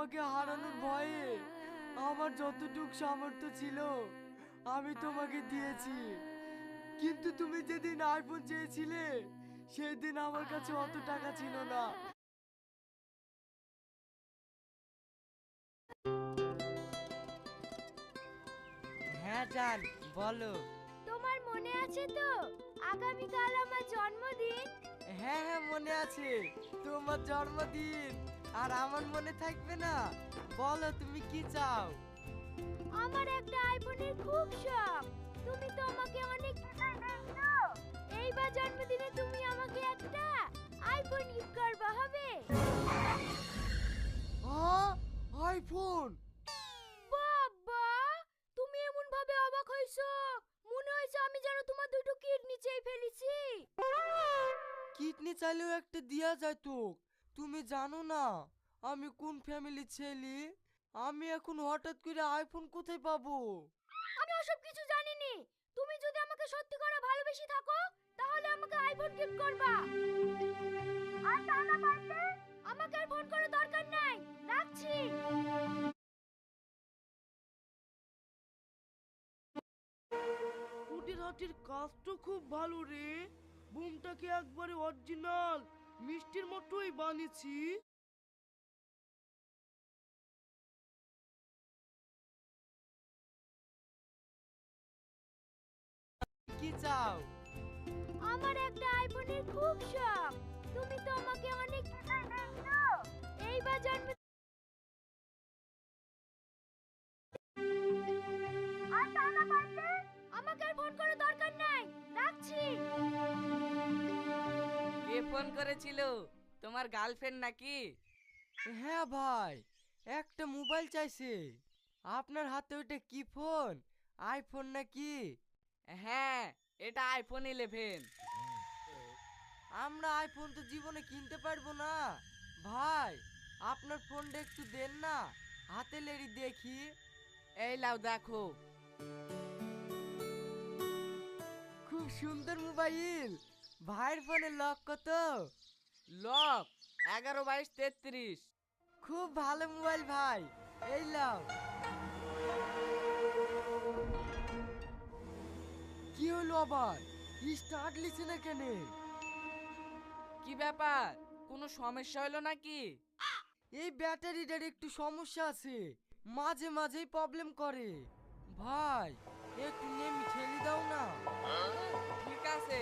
তোমাকে হারানোর ভয়ে আমার যতটুকু সামর্থ্য ছিল আমি তোমাকে দিয়েছি, কিন্তু তুমি যেদিন আইফোন চেয়েছিলে সেই দিন আমার কাছে অত টাকা ছিল না। হ্যাঁ জান, বলো। তোমার মনে আছে তো আগামীকাল আমার জন্মদিন? হ্যাঁ হ্যাঁ, মনে আছে। তোমার জন্মদিন আর আমার মনে থাকবে না? বলো তুমি কি চাও? আমার একটা আইফোনের খুব শখ। তুমি তো আমাকে অনেক টাকা দিয়েছো, এইবার জন্মদিনে তুমি আমাকে একটা আইফোন গিফট করবা, হবে? আইফোন? বাবা, তুমি এমন ভাবে অবাক হইছো, মনে হইছে আমি যেন তোমার দুটো কিডনি চেয়ে ফেলেছি। কিডনি চাইলেও একটা দিয়া যায় তো। তুমি জানো না আমি কোন ফ্যামিলির ছেলে? আমি এখন হঠাৎ করে আইফোন কোথায় পাবো? আমি ওসব কিছু জানিনি। তুমি যদি আমাকে সত্যি করে ভালোবেসে থাকো তাহলে আমাকে আইফোন গিফট করবা। আর তা না পারলে আমাকে আর ফোন করার দরকার নাই, রাখছি। ওদের হাতের কাজ তো খুব ভালো রে। বুমটাকে একবারে অরিজিনাল মিষ্টির মতোই বানিয়েছি। কি চাও? আমার একটা আইফোনের খুব শখ। তুমি তো আমাকে অনেক টাকা দিয়েছো, এইবার জন্ম আর তা না পারলে আমাকে আর ফোন করার দরকার নাই, রাখছি। কে ফোন করেছিল? তোমার গার্লফ্রেন্ড নাকি? হ্যাঁ ভাই, একটা মোবাইল চাইছে। আপনার হাতে ওটা কি ফোন? আইফোন নাকি? হ্যাঁ, এটা আইফোন 11। আমরা আইফোন তো জীবনে কিনতে পারবো না। ভাই, আপনার ফোনটা একটু দেন না, হাতে লেড়ি দেখি। এই লাও দেখো। খুব সুন্দর মোবাইল। ভাইয়ের ফোনের লক কত? লক 11 22 33। খুব ভালো মোবাইল ভাই, এই লাও। কি হলো আবার? স্টার্ট লিছে না কেন? কি ব্যাপার, কোনো সমস্যা হলো নাকি? এই ব্যাটারিটার একটু সমস্যা আছে, মাঝে মাঝেই প্রবলেম করে। ভাই, একটু নেমে ঠেলে দাও না। ঠিক আছে।